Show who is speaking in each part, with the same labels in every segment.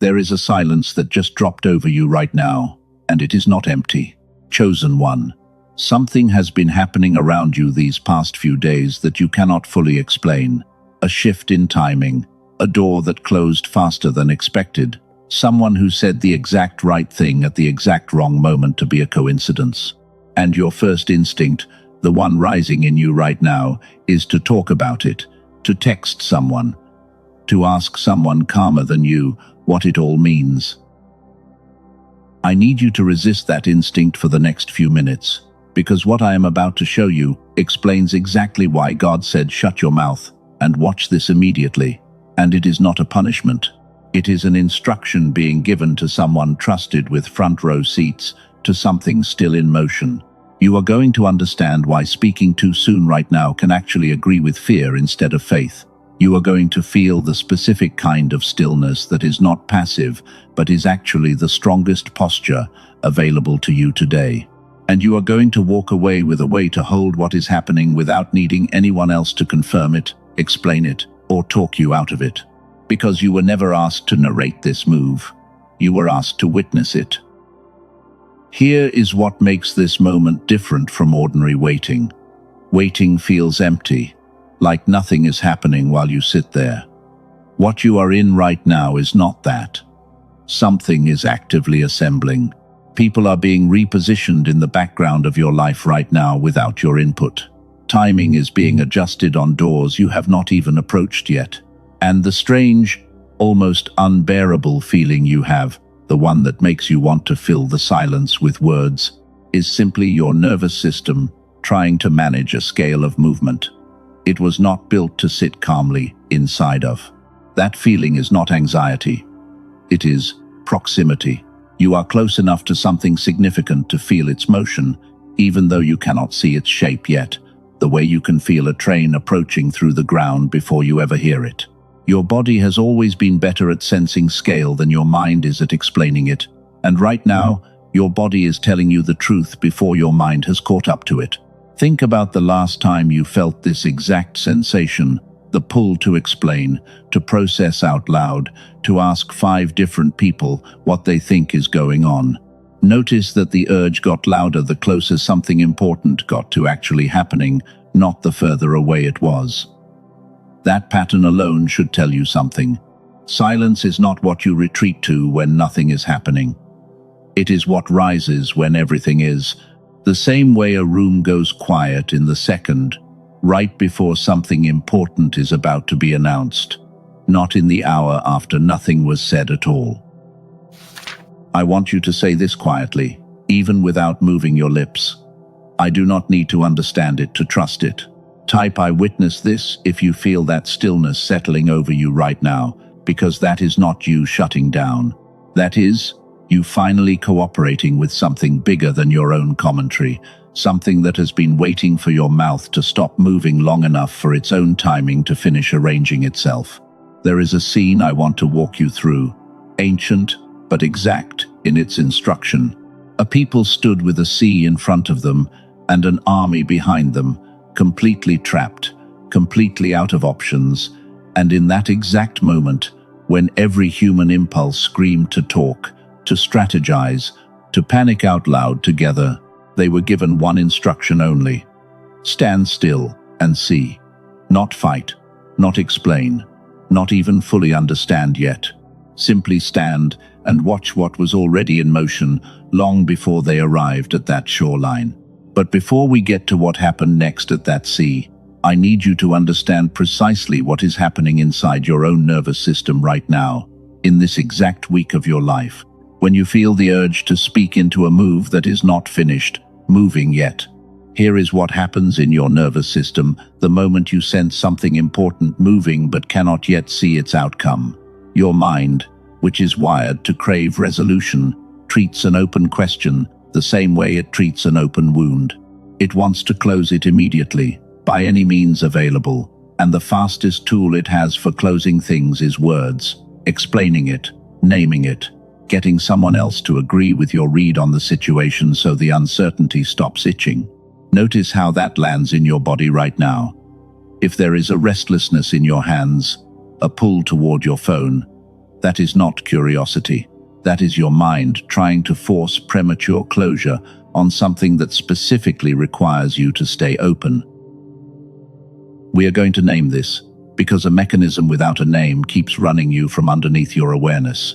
Speaker 1: There is a silence that just dropped over you right now, and it is not empty. Chosen one. Something has been happening around you these past few days that you cannot fully explain. A shift in timing, a door that closed faster than expected, someone who said the exact right thing at the exact wrong moment to be a coincidence. And your first instinct, the one rising in you right now, is to talk about it, to text someone, to ask someone calmer than you what it all means. I need you to resist that instinct for the next few minutes, because what I am about to show you explains exactly why God said shut your mouth and watch this immediately. And it is not a punishment. It is an instruction being given to someone trusted with front row seats to something still in motion. You are going to understand why speaking too soon right now can actually agree with fear instead of faith. You are going to feel the specific kind of stillness that is not passive, but is actually the strongest posture available to you today. And you are going to walk away with a way to hold what is happening without needing anyone else to confirm it, explain it, or talk you out of it. Because you were never asked to narrate this move. You were asked to witness it. Here is what makes this moment different from ordinary waiting. Waiting feels empty, like nothing is happening while you sit there. What you are in right now is not that. Something is actively assembling. People are being repositioned in the background of your life right now without your input. Timing is being adjusted on doors you have not even approached yet. And the strange, almost unbearable feeling you have, the one that makes you want to fill the silence with words, is simply your nervous system trying to manage a scale of movement it was not built to sit calmly inside of. That feeling is not anxiety. It is proximity. You are close enough to something significant to feel its motion, even though you cannot see its shape yet, the way you can feel a train approaching through the ground before you ever hear it. Your body has always been better at sensing scale than your mind is at explaining it, and right now, your body is telling you the truth before your mind has caught up to it. Think about the last time you felt this exact sensation, the pull to explain, to process out loud, to ask 5 different people what they think is going on. Notice that the urge got louder the closer something important got to actually happening, not the further away it was. That pattern alone should tell you something. Silence is not what you retreat to when nothing is happening. It is what rises when everything is. The same way a room goes quiet in the second, right before something important is about to be announced, not in the hour after nothing was said at all. I want you to say this quietly, even without moving your lips. I do not need to understand it to trust it. Type "I witness this" if you feel that stillness settling over you right now, because that is not you shutting down. That is, you finally cooperating with something bigger than your own commentary, something that has been waiting for your mouth to stop moving long enough for its own timing to finish arranging itself. There is a scene I want to walk you through, ancient but exact in its instruction. A people stood with a sea in front of them and an army behind them, completely trapped, completely out of options, and in that exact moment, when every human impulse screamed to talk, to strategize, to panic out loud together, they were given one instruction only: stand still and see. Not fight, not explain, not even fully understand yet. Simply stand and watch what was already in motion long before they arrived at that shoreline. But before we get to what happened next at that sea, I need you to understand precisely what is happening inside your own nervous system right now, in this exact week of your life, when you feel the urge to speak into a move that is not finished, moving yet. Here is what happens in your nervous system the moment you sense something important moving but cannot yet see its outcome. Your mind, which is wired to crave resolution, treats an open question the same way it treats an open wound. It wants to close it immediately, by any means available, and the fastest tool it has for closing things is words, explaining it, naming it, getting someone else to agree with your read on the situation so the uncertainty stops itching. Notice how that lands in your body right now. If there is a restlessness in your hands, a pull toward your phone, That is not curiosity. That is your mind trying to force premature closure on something that specifically requires you to stay open. We are going to name this because a mechanism without a name keeps running you from underneath your awareness.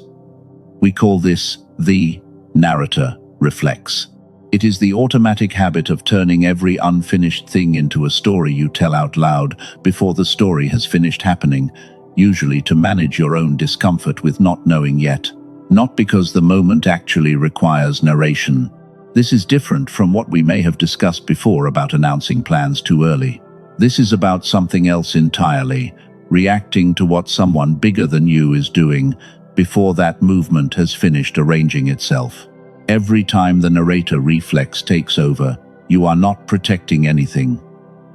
Speaker 1: We call this the Narrator Reflex. It is the automatic habit of turning every unfinished thing into a story you tell out loud before the story has finished happening, usually to manage your own discomfort with not knowing yet. Not because the moment actually requires narration. This is different from what we may have discussed before about announcing plans too early. This is about something else entirely, reacting to what someone bigger than you is doing before that movement has finished arranging itself. Every time the narrator reflex takes over, you are not protecting anything.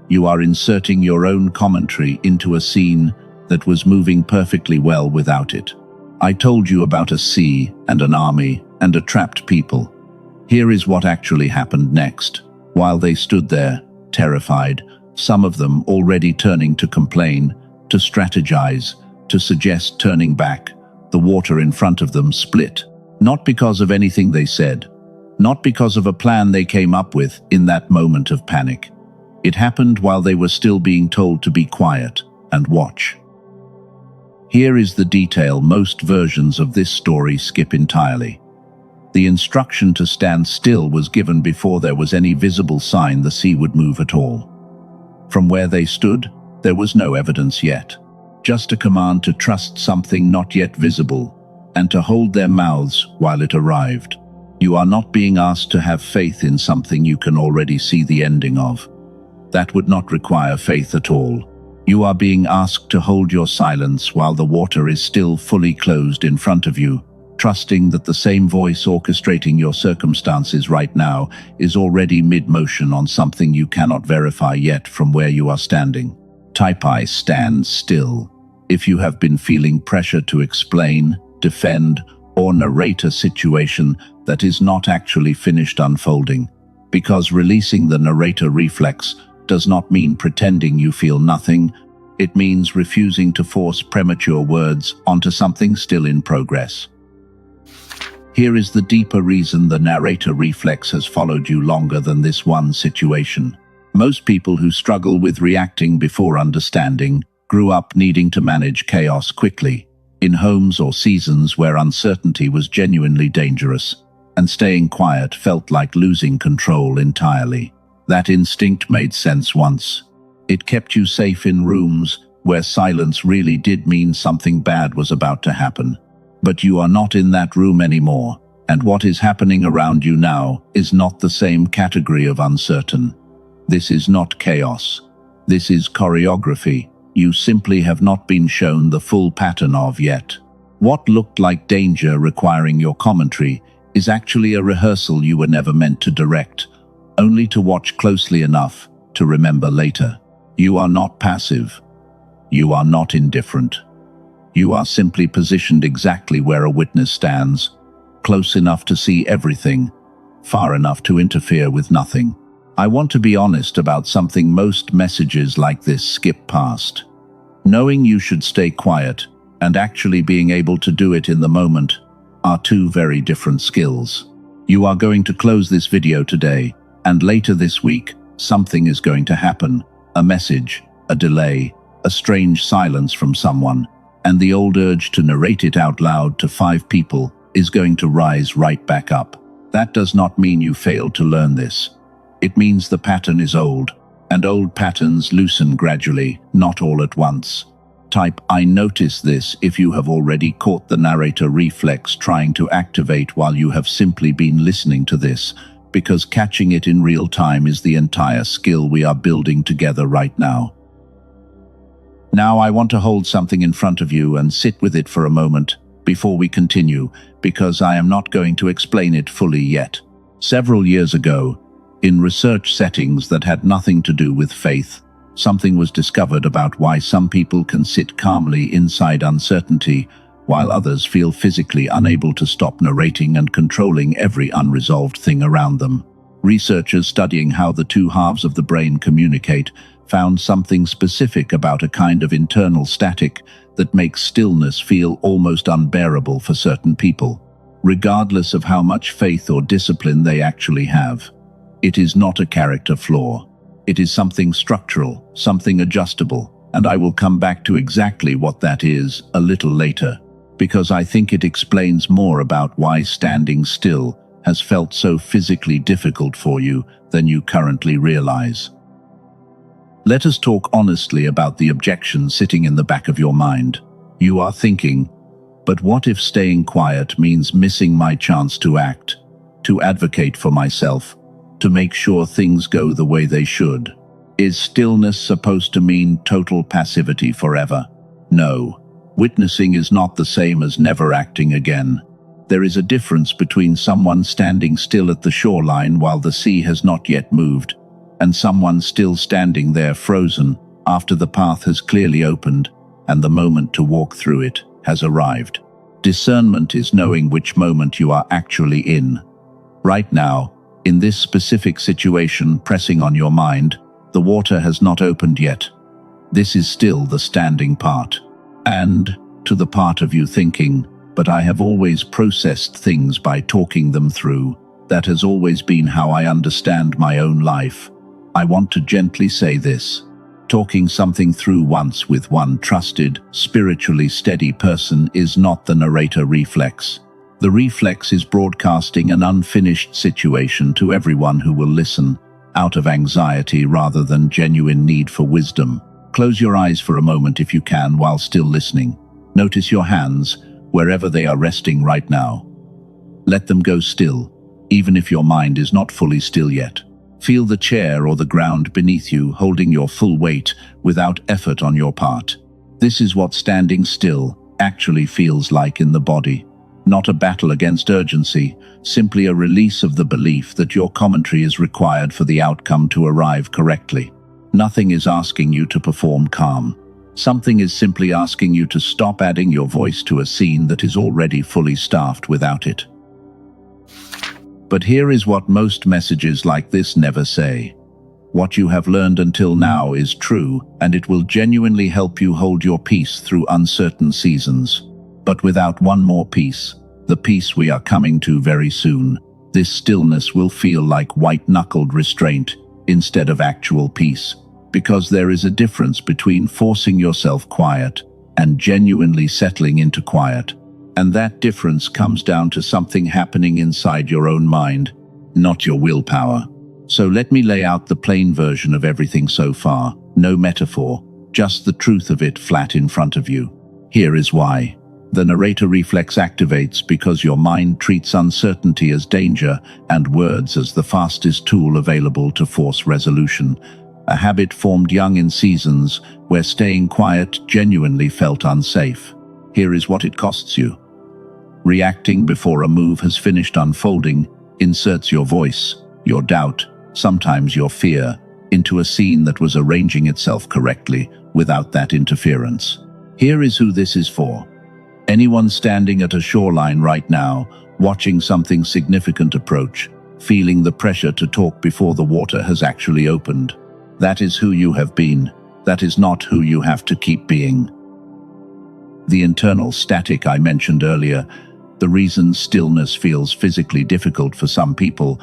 Speaker 1: You are inserting your own commentary into a scene that was moving perfectly well without it. I told you about a sea and an army and a trapped people. Here is what actually happened next. While they stood there, terrified, some of them already turning to complain, to strategize, to suggest turning back, the water in front of them split. Not because of anything they said, not because of a plan they came up with in that moment of panic. It happened while they were still being told to be quiet and watch. Here is the detail most versions of this story skip entirely. The instruction to stand still was given before there was any visible sign the sea would move at all. From where they stood, there was no evidence yet. Just a command to trust something not yet visible, and to hold their mouths while it arrived. You are not being asked to have faith in something you can already see the ending of. That would not require faith at all. You are being asked to hold your silence while the water is still fully closed in front of you, trusting that the same voice orchestrating your circumstances right now is already mid-motion on something you cannot verify yet from where you are standing. Type I stand still if you have been feeling pressure to explain, defend, or narrate a situation that is not actually finished unfolding. Because releasing the narrator reflex does not mean pretending you feel nothing. It means refusing to force premature words onto something still in progress. Here is the deeper reason the narrator reflex has followed you longer than this one situation. Most people who struggle with reacting before understanding grew up needing to manage chaos quickly, in homes or seasons where uncertainty was genuinely dangerous, and staying quiet felt like losing control entirely. That instinct made sense once. It kept you safe in rooms where silence really did mean something bad was about to happen. But you are not in that room anymore, and what is happening around you now is not the same category of uncertain. This is not chaos. This is choreography you simply have not been shown the full pattern of yet. What looked like danger requiring your commentary is actually a rehearsal you were never meant to direct, only to watch closely enough to remember later. You are not passive. You are not indifferent. You are simply positioned exactly where a witness stands, close enough to see everything, far enough to interfere with nothing. I want to be honest about something most messages like this skip past. Knowing you should stay quiet and actually being able to do it in the moment are two very different skills. You are going to close this video today, and later this week, something is going to happen. A message, a delay, a strange silence from someone, and the old urge to narrate it out loud to 5 people is going to rise right back up. That does not mean you failed to learn this. It means the pattern is old, and old patterns loosen gradually, not all at once. Type I notice this if you have already caught the narrator reflex trying to activate while you have simply been listening to this, because catching it in real time is the entire skill we are building together right now. Now I want to hold something in front of you and sit with it for a moment before we continue, because I am not going to explain it fully yet. Several years ago, in research settings that had nothing to do with faith, something was discovered about why some people can sit calmly inside uncertainty, while others feel physically unable to stop narrating and controlling every unresolved thing around them. Researchers studying how the two halves of the brain communicate found something specific about a kind of internal static that makes stillness feel almost unbearable for certain people, regardless of how much faith or discipline they actually have. It is not a character flaw. It is something structural, something adjustable, and I will come back to exactly what that is a little later, because I think it explains more about why standing still has felt so physically difficult for you than you currently realize. Let us talk honestly about the objection sitting in the back of your mind. You are thinking, but what if staying quiet means missing my chance to act, to advocate for myself, to make sure things go the way they should? Is stillness supposed to mean total passivity forever? No. Witnessing is not the same as never acting again. There is a difference between someone standing still at the shoreline while the sea has not yet moved, and someone still standing there frozen after the path has clearly opened and the moment to walk through it has arrived. Discernment is knowing which moment you are actually in. Right now, in this specific situation pressing on your mind, the water has not opened yet. This is still the standing part. And, to the part of you thinking, but I have always processed things by talking them through, that has always been how I understand my own life, I want to gently say this. Talking something through once with one trusted, spiritually steady person is not the narrator reflex. The reflex is broadcasting an unfinished situation to everyone who will listen, out of anxiety rather than genuine need for wisdom. Close your eyes for a moment if you can while still listening. Notice your hands, wherever they are resting right now. Let them go still, even if your mind is not fully still yet. Feel the chair or the ground beneath you holding your full weight without effort on your part. This is what standing still actually feels like in the body. Not a battle against urgency, simply a release of the belief that your commentary is required for the outcome to arrive correctly. Nothing is asking you to perform calm. Something is simply asking you to stop adding your voice to a scene that is already fully staffed without it. But here is what most messages like this never say. What you have learned until now is true, and it will genuinely help you hold your peace through uncertain seasons. But without one more piece, the peace we are coming to very soon, this stillness will feel like white-knuckled restraint instead of actual peace, because there is a difference between forcing yourself quiet and genuinely settling into quiet. And that difference comes down to something happening inside your own mind, not your willpower. So let me lay out the plain version of everything so far, no metaphor, just the truth of it flat in front of you. Here is why. The narrator reflex activates because your mind treats uncertainty as danger and words as the fastest tool available to force resolution. A habit formed young in seasons where staying quiet genuinely felt unsafe. Here is what it costs you. Reacting before a move has finished unfolding inserts your voice, your doubt, sometimes your fear, into a scene that was arranging itself correctly without that interference. Here is who this is for. Anyone standing at a shoreline right now, watching something significant approach, feeling the pressure to talk before the water has actually opened. That is who you have been. That is not who you have to keep being. The internal static I mentioned earlier, the reason stillness feels physically difficult for some people,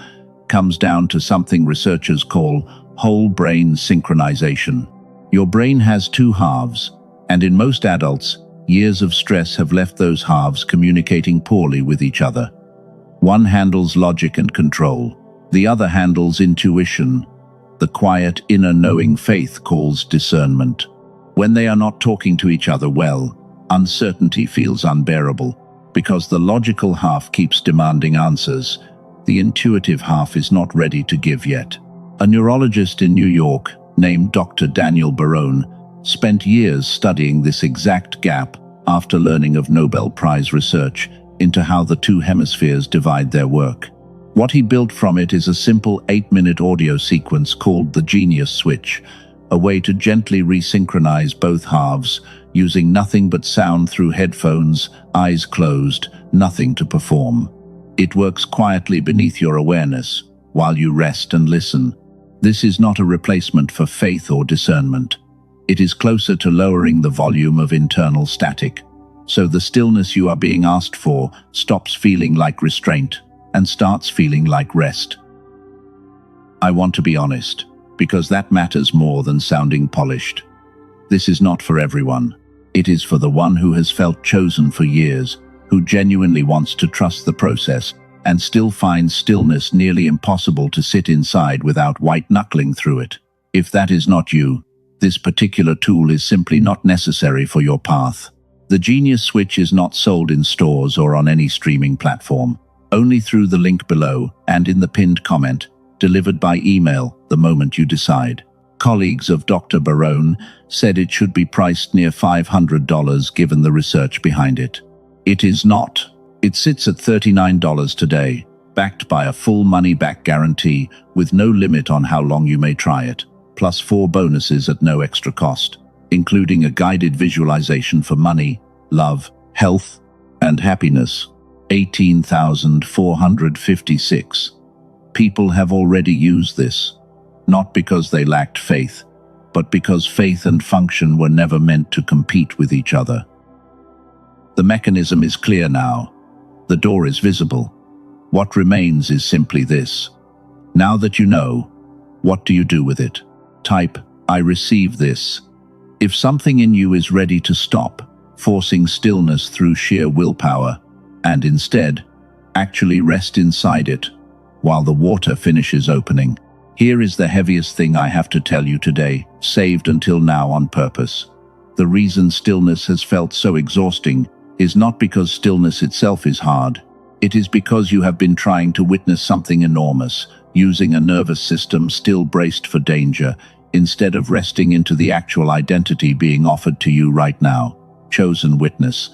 Speaker 1: comes down to something researchers call whole brain synchronization. Your brain has two halves, and in most adults, years of stress have left those halves communicating poorly with each other. One handles logic and control, the other handles intuition, the quiet inner knowing faith calls discernment. When they are not talking to each other well, uncertainty feels unbearable, because the logical half keeps demanding answers. The intuitive half is not ready to give yet. A neurologist in New York, named Dr. Daniel Barone, spent years studying this exact gap after learning of Nobel Prize research into how the two hemispheres divide their work. What he built from it is a simple 8-minute audio sequence called the Genius Switch, a way to gently resynchronize both halves, using nothing but sound through headphones, eyes closed, nothing to perform. It works quietly beneath your awareness, while you rest and listen. This is not a replacement for faith or discernment. It is closer to lowering the volume of internal static. So the stillness you are being asked for stops feeling like restraint and starts feeling like rest. I want to be honest, because that matters more than sounding polished. This is not for everyone. It is for the one who has felt chosen for years, who genuinely wants to trust the process and still finds stillness nearly impossible to sit inside without white-knuckling through it. If that is not you, this particular tool is simply not necessary for your path. The Genius Switch is not sold in stores or on any streaming platform, only through the link below and in the pinned comment, delivered by email the moment you decide. Colleagues of Dr. Barone said it should be priced near $500 given the research behind it. It is not. It sits at $39 today, backed by a full money-back guarantee with no limit on how long you may try it, plus 4 bonuses at no extra cost, including a guided visualization for money, love, health, and happiness. 18,456. People have already used this, not because they lacked faith, but because faith and function were never meant to compete with each other. The mechanism is clear now. The door is visible. What remains is simply this. Now that you know, what do you do with it? Type, "I receive this." If something in you is ready to stop forcing stillness through sheer willpower, and instead, actually rest inside it, while the water finishes opening. Here is the heaviest thing I have to tell you today, saved until now on purpose. The reason stillness has felt so exhausting is not because stillness itself is hard. It is because you have been trying to witness something enormous, using a nervous system still braced for danger, instead of resting into the actual identity being offered to you right now. Chosen witness.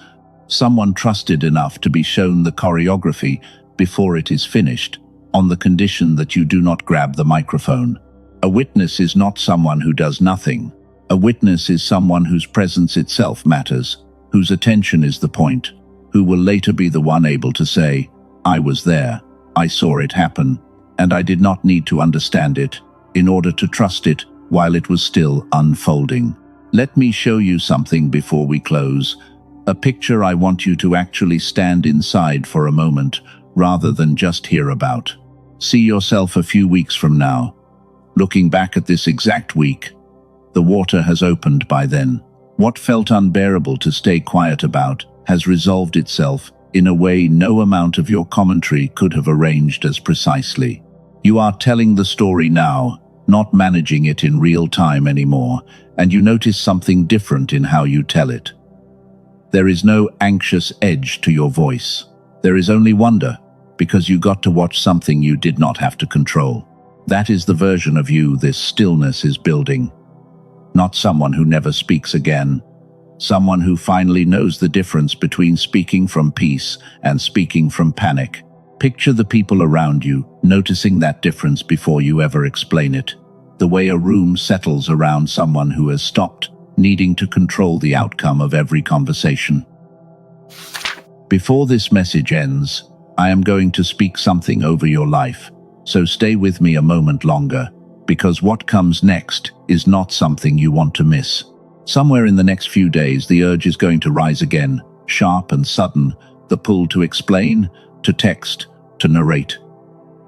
Speaker 1: Someone trusted enough to be shown the choreography before it is finished, on the condition that you do not grab the microphone. A witness is not someone who does nothing. A witness is someone whose presence itself matters, whose attention is the point, who will later be the one able to say, "I was there, I saw it happen, and I did not need to understand it in order to trust it while it was still unfolding." Let me show you something before we close. A picture I want you to actually stand inside for a moment, rather than just hear about. See yourself a few weeks from now. Looking back at this exact week, the water has opened by then. What felt unbearable to stay quiet about has resolved itself in a way no amount of your commentary could have arranged as precisely. You are telling the story now, not managing it in real time anymore, and you notice something different in how you tell it. There is no anxious edge to your voice. There is only wonder, because you got to watch something you did not have to control. That is the version of you this stillness is building. Not someone who never speaks again. Someone who finally knows the difference between speaking from peace and speaking from panic. Picture the people around you, noticing that difference before you ever explain it. The way a room settles around someone who has stopped needing to control the outcome of every conversation. Before this message ends, I am going to speak something over your life, so stay with me a moment longer, because what comes next is not something you want to miss. Somewhere in the next few days, the urge is going to rise again, sharp and sudden, the pull to explain, to text, to narrate.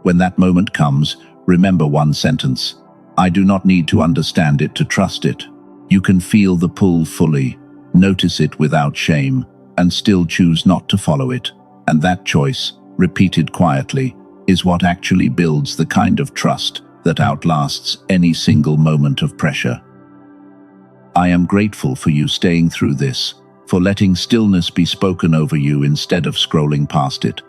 Speaker 1: When that moment comes, remember one sentence. I do not need to understand it to trust it. You can feel the pull fully, notice it without shame, and still choose not to follow it. And that choice, repeated quietly, is what actually builds the kind of trust that outlasts any single moment of pressure. I am grateful for you staying through this, for letting stillness be spoken over you instead of scrolling past it.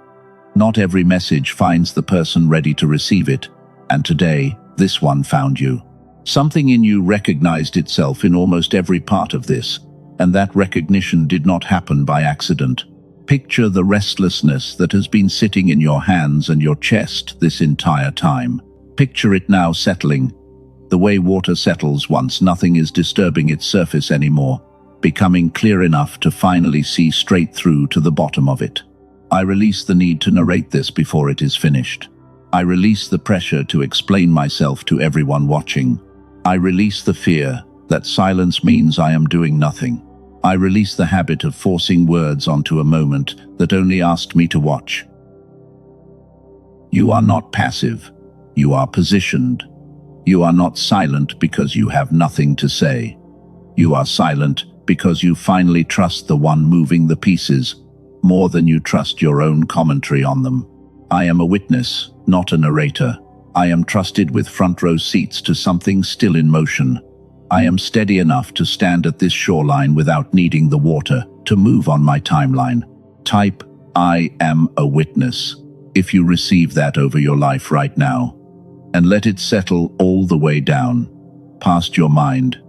Speaker 1: Not every message finds the person ready to receive it, and today, this one found you. Something in you recognized itself in almost every part of this, and that recognition did not happen by accident. Picture the restlessness that has been sitting in your hands and your chest this entire time. Picture it now settling, the way water settles once nothing is disturbing its surface anymore, becoming clear enough to finally see straight through to the bottom of it. I release the need to narrate this before it is finished. I release the pressure to explain myself to everyone watching. I release the fear that silence means I am doing nothing. I release the habit of forcing words onto a moment that only asked me to watch. You are not passive. You are positioned. You are not silent because you have nothing to say. You are silent because you finally trust the one moving the pieces more than you trust your own commentary on them. I am a witness, not a narrator. I am trusted with front row seats to something still in motion. I am steady enough to stand at this shoreline without needing the water to move on my timeline. Type, I am a witness, if you receive that over your life right now. And let it settle all the way down, past your mind,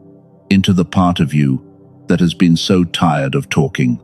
Speaker 1: into the part of you that has been so tired of talking.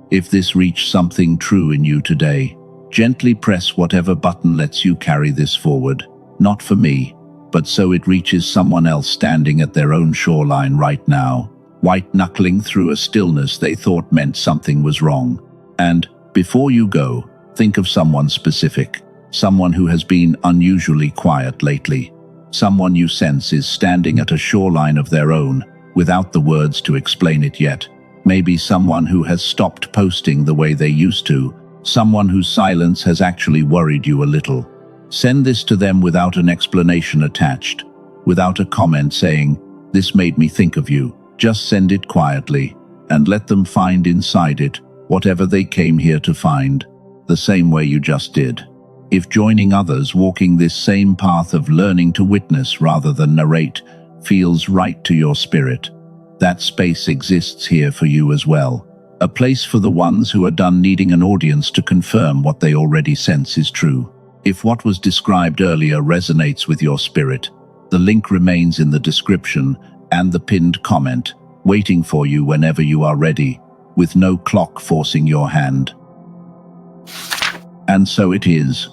Speaker 1: If this reached something true in you today, gently press whatever button lets you carry this forward, not for me, but so it reaches someone else standing at their own shoreline right now, white-knuckling through a stillness they thought meant something was wrong. And, before you go, think of someone specific, someone who has been unusually quiet lately, someone you sense is standing at a shoreline of their own, without the words to explain it yet. Maybe someone who has stopped posting the way they used to, someone whose silence has actually worried you a little. Send this to them without an explanation attached, without a comment saying, "This made me think of you." Just send it quietly, and let them find inside it whatever they came here to find, the same way you just did. If joining others walking this same path of learning to witness rather than narrate feels right to your spirit, that space exists here for you as well. A place for the ones who are done needing an audience to confirm what they already sense is true. If what was described earlier resonates with your spirit, the link remains in the description and the pinned comment, waiting for you whenever you are ready, with no clock forcing your hand. And so it is.